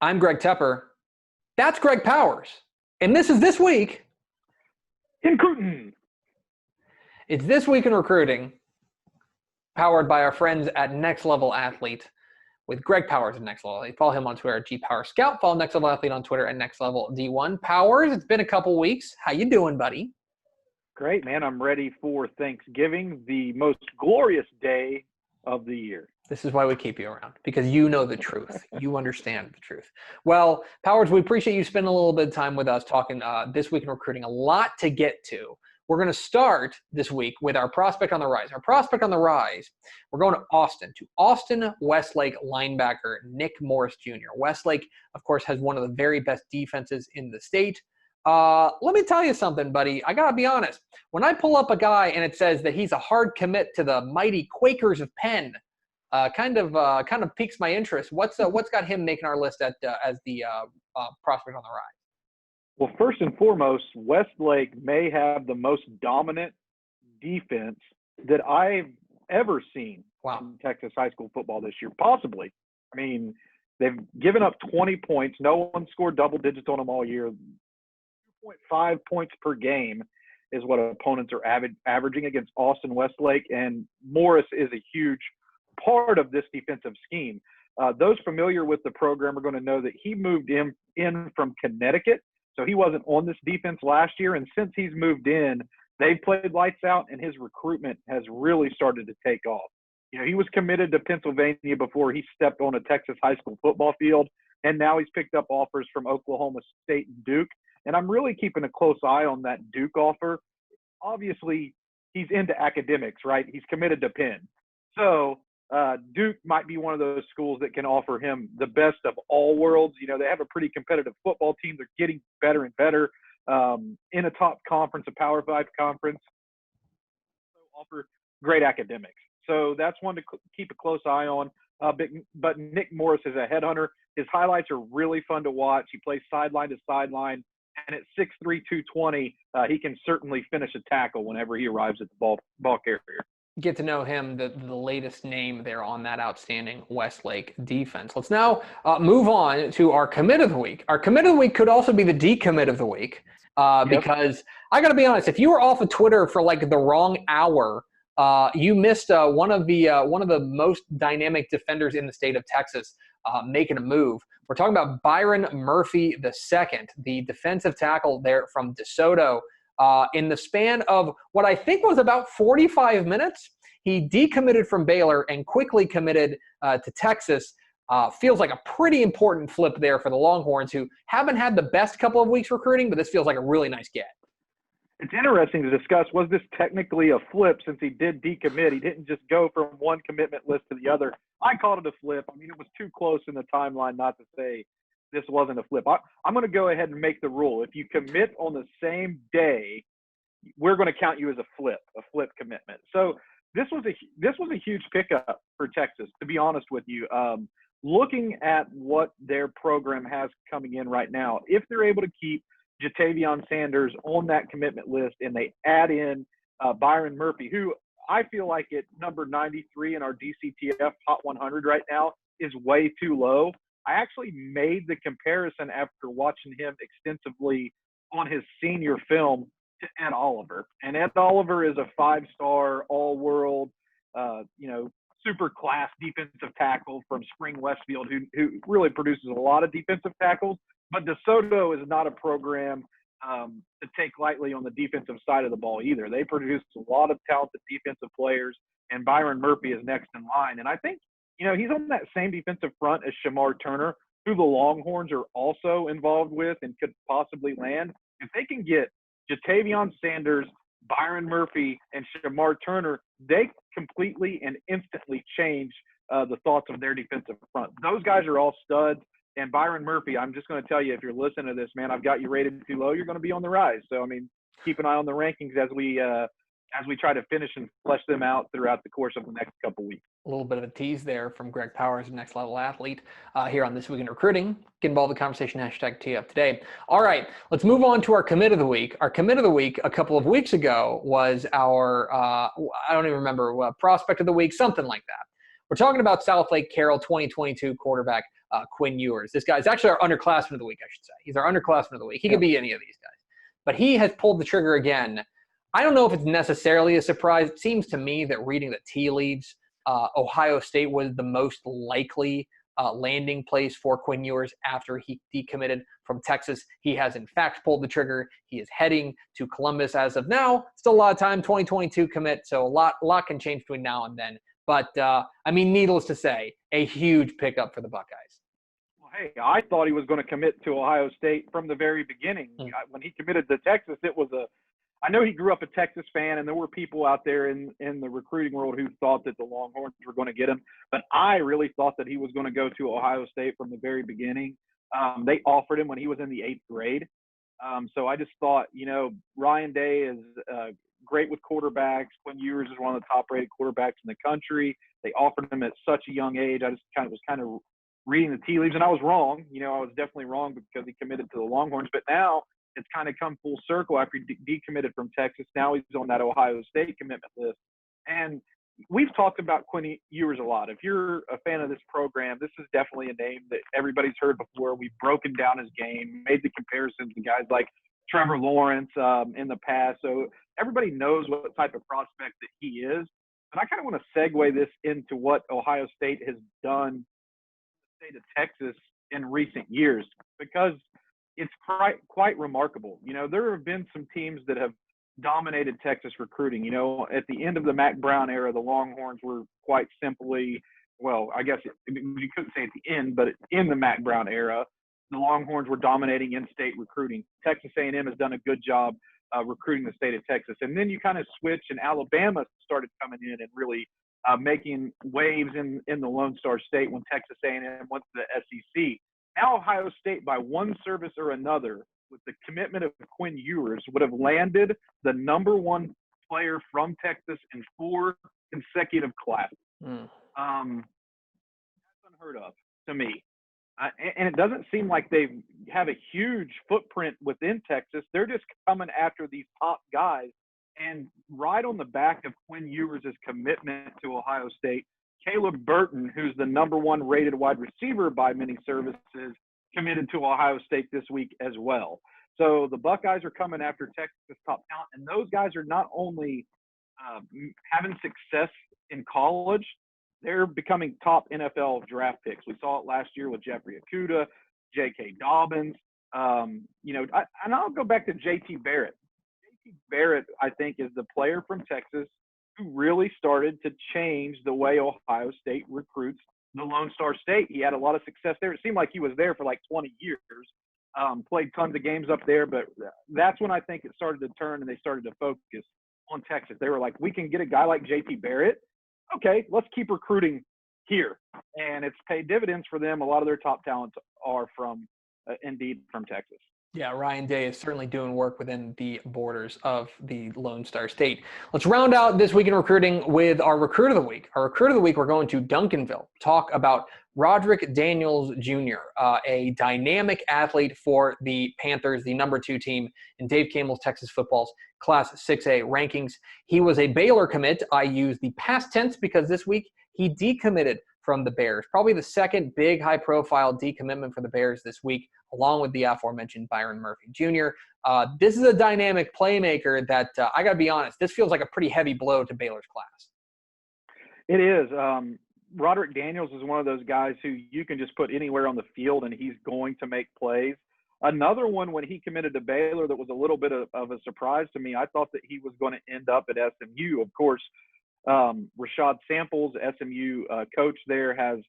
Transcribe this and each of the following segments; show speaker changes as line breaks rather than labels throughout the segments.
I'm Greg Tepper. That's Greg Powers. And this is This Week
in Recruiting.
It's This Week in Recruiting, powered by our friends at Next Level Athlete with Greg Powers at Next Level. You follow him on Twitter at GPowerScout. Follow Next Level Athlete on Twitter at Next Level D1. Powers, it's been a couple weeks. How you doing, buddy?
Great, man. I'm ready for Thanksgiving, the most glorious day of the year.
This is why we keep you around, because you know the truth. You understand the truth. Well, Powers, we appreciate you spending a little bit of time with us talking This Week in Recruiting. A lot to get to. We're going to start this week with our prospect on the rise. Our prospect on the rise, we're going to Austin Westlake linebacker Nick Morris Jr. Westlake, of course, has one of the very best defenses in the state. Let me tell you something, buddy. I got to be honest. When I pull up a guy and it says that he's a hard commit to the mighty Quakers of Penn, kind of piques my interest. What's got him making our list as the prospect on the rise?
Well, first and foremost, Westlake may have the most dominant defense that I've ever seen in Texas high school football this year, possibly. I mean, they've given up 20 points. No one scored double digits on them all year. 2.5 points per game is what opponents are averaging against Austin Westlake, and Morris is a huge part of this defensive scheme. Those familiar with the program are going to know that he moved in from Connecticut, so he wasn't on this defense last year, and since he's moved in, they've played lights out, and his recruitment has really started to take off. You know, he was committed to Pennsylvania before he stepped on a Texas high school football field, and now he's picked up offers from Oklahoma State and Duke, and I'm really keeping a close eye on that Duke offer. Obviously, he's into academics, right? He's committed to Penn. So Duke might be one of those schools that can offer him the best of all worlds. You know, they have a pretty competitive football team. They're getting better and better in a top conference, a Power 5 conference. So offer great academics. So that's one to keep a close eye on. But Nick Morris is a headhunter. His highlights are really fun to watch. He plays sideline to sideline. And at 6'3", 220, he can certainly finish a tackle whenever he arrives at the ball carrier.
Get to know him, the latest name there on that outstanding Westlake defense. Let's now move on to our commit of the week. Our commit of the week could also be the decommit of the week because I got to be honest, if you were off of Twitter for like the wrong hour, you missed one of the most dynamic defenders in the state of Texas making a move. We're talking about Byron Murphy II, the defensive tackle there from DeSoto. In the span of what I think was about 45 minutes, he decommitted from Baylor and quickly committed to Texas. Feels like a pretty important flip there for the Longhorns, who haven't had the best couple of weeks recruiting, but this feels like a really nice get.
It's interesting to discuss, was this technically a flip since he did decommit? He didn't just go from one commitment list to the other. I called it a flip. I mean, it was too close in the timeline not to say this wasn't a flip. I'm going to go ahead and make the rule. If you commit on the same day, we're going to count you as a flip commitment. So this was a huge pickup for Texas, to be honest with you. Looking at what their program has coming in right now, if they're able to keep Jatavion Sanders on that commitment list and they add in Byron Murphy, who I feel like at number 93 in our DCTF Hot 100 right now is way too low. I actually made the comparison after watching him extensively on his senior film to Ed Oliver. And Ed Oliver is a 5-star, all-world, super class defensive tackle from Spring Westfield who really produces a lot of defensive tackles. But DeSoto is not a program to take lightly on the defensive side of the ball either. They produce a lot of talented defensive players, and Byron Murphy is next in line. And I think, you know, he's on that same defensive front as Shamar Turner, who the Longhorns are also involved with and could possibly land. If they can get Jatavion Sanders, Byron Murphy, and Shamar Turner, they completely and instantly change the thoughts of their defensive front. Those guys are all studs. And Byron Murphy, I'm just going to tell you, if you're listening to this, man, I've got you rated too low. You're going to be on the rise. So, I mean, keep an eye on the rankings as we try to finish and flesh them out throughout the course of the next couple weeks.
A little bit of a tease there from Greg Powers, Next Level Athlete, here on This Week in Recruiting. Get involved in the conversation, #TUP today. All right, let's move on to our commit of the week. Our commit of the week a couple of weeks ago was our, I don't even remember, prospect of the week, something like that. We're talking about Southlake Carroll 2022 quarterback Quinn Ewers. This guy's actually our underclassman of the week, I should say. He's our underclassman of the week. He could be any of these guys. But he has pulled the trigger again. I don't know if it's necessarily a surprise. It seems to me that reading the tea leaves, Ohio State was the most likely landing place for Quinn Ewers after he decommitted from Texas. He has, in fact, pulled the trigger. He is heading to Columbus as of now. Still a lot of time, 2022 commit, so a lot can change between now and then. But, needless to say, a huge pickup for the Buckeyes.
Well, hey, I thought he was going to commit to Ohio State from the very beginning. When he committed to Texas, I know he grew up a Texas fan, and there were people out there in the recruiting world who thought that the Longhorns were going to get him. But I really thought that he was going to go to Ohio State from the very beginning. They offered him when he was in the 8th grade. So I just thought, Ryan Day is great with quarterbacks. Quinn Ewers is one of the top-rated quarterbacks in the country. They offered him at such a young age. I just was kind of reading the tea leaves, and I was wrong. I was definitely wrong because he committed to the Longhorns. But now it's kind of come full circle after he decommitted from Texas. Now he's on that Ohio State commitment list. And we've talked about Quinn Ewers a lot. If you're a fan of this program, this is definitely a name that everybody's heard before. We've broken down his game, made the comparisons to guys like Trevor Lawrence in the past. So everybody knows what type of prospect that he is. But I kind of want to segue this into what Ohio State has done in the state of Texas in recent years, because it's quite remarkable. There have been some teams that have dominated Texas recruiting. At the end of the Mac Brown era, the Longhorns were quite simply, well, I guess you couldn't say at the end, but in the Mac Brown era, the Longhorns were dominating in-state recruiting. Texas A&M has done a good job recruiting the state of Texas. And then you kind of switch, and Alabama started coming in and really making waves in the Lone Star State when Texas A&M went to the SEC. Now Ohio State, by one service or another, with the commitment of Quinn Ewers, would have landed the number one player from Texas in 4 consecutive classes. That's unheard of to me. And it doesn't seem like they have a huge footprint within Texas. They're just coming after these top guys. And right on the back of Quinn Ewers' commitment to Ohio State, Caleb Burton, who's the number 1 rated wide receiver by many services, committed to Ohio State this week as well. So the Buckeyes are coming after Texas top talent, and those guys are not only having success in college, they're becoming top NFL draft picks. We saw it last year with Jeffrey Okudah, J.K. Dobbins. And I'll go back to J.T. Barrett. J.T. Barrett, I think, is the player from Texas who really started to change the way Ohio State recruits the Lone Star State. He had a lot of success there. It seemed like he was there for like 20 years, played tons of games up there, but that's when I think it started to turn and they started to focus on Texas. They were like, we can get a guy like J.T. Barrett. Okay, let's keep recruiting here. And it's paid dividends for them. A lot of their top talents are indeed from Texas.
Yeah, Ryan Day is certainly doing work within the borders of the Lone Star State. Let's round out this week in recruiting with our recruit of the week. Our recruit of the week, we're going to Duncanville, talk about Roderick Daniels Jr., a dynamic athlete for the Panthers, the number 2 team in Dave Campbell's Texas football's Class 6A rankings. He was a Baylor commit. I use the past tense because this week he decommitted from the Bears. Probably the second big high-profile decommitment for the Bears this week, along with the aforementioned Byron Murphy Jr. This is a dynamic playmaker that, I got to be honest, this feels like a pretty heavy blow to Baylor's class.
It is. Roderick Daniels is one of those guys who you can just put anywhere on the field and he's going to make plays. Another one, when he committed to Baylor, that was a little bit of a surprise to me. I thought that he was going to end up at SMU. Of course, Rashad Samples, SMU coach there, has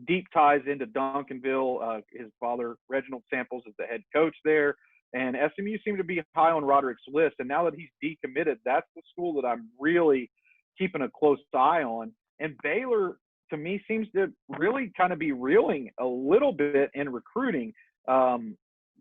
deep ties into Duncanville. His father, Reginald Samples, is the head coach there. And SMU seemed to be high on Roderick's list. And now that he's decommitted, that's the school that I'm really keeping a close eye on. And Baylor, to me, seems to really kind of be reeling a little bit in recruiting.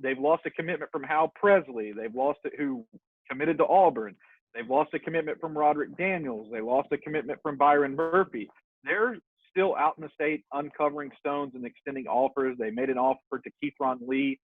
They've lost a commitment from Hal Presley. They've lost it who committed to Auburn. They've lost a commitment from Roderick Daniels. They lost a commitment from Byron Murphy. They're still out in the state uncovering stones and extending offers. They made an offer to Keithron Lee,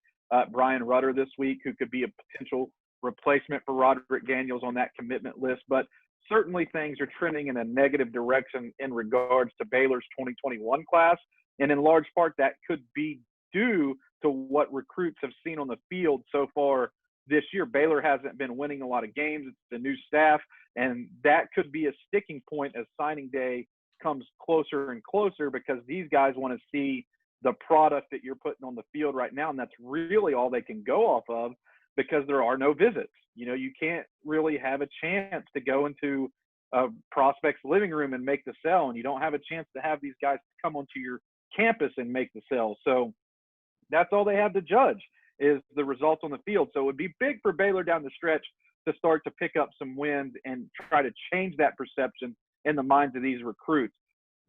Brian Rutter this week, who could be a potential replacement for Roderick Daniels on that commitment list. But certainly things are trending in a negative direction in regards to Baylor's 2021 class. And in large part, that could be due to what recruits have seen on the field so far this year. Baylor hasn't been winning a lot of games. It's the new staff, and that could be a sticking point as signing day comes closer and closer, because these guys want to see the product that you're putting on the field right now, and that's really all they can go off of, because there are no visits. You can't really have a chance to go into a prospect's living room and make the sell, and you don't have a chance to have these guys come onto your campus and make the sell. So that's all they have to judge is the results on the field. So it would be big for Baylor down the stretch to start to pick up some wins and try to change that perception in the minds of these recruits.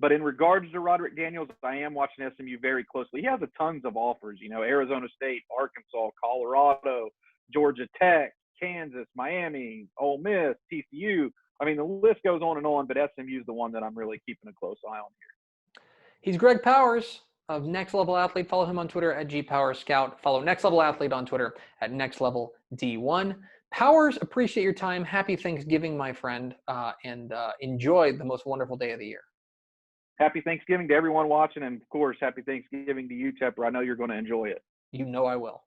But in regards to Roderick Daniels, I am watching SMU very closely. He has a tons of offers, Arizona State, Arkansas, Colorado, Georgia Tech, Kansas, Miami, Ole Miss, TCU. I mean, the list goes on and on, but SMU is the one that I'm really keeping a close eye on here.
He's Greg Powers of Next Level Athlete. Follow him on Twitter at GPowersScout. Follow Next Level Athlete on Twitter at NextLevelD1. Powers, appreciate your time. Happy Thanksgiving, my friend, and enjoy the most wonderful day of the year.
Happy Thanksgiving to everyone watching, and of course, happy Thanksgiving to you, Tepper. I know you're going to enjoy it.
You know I will.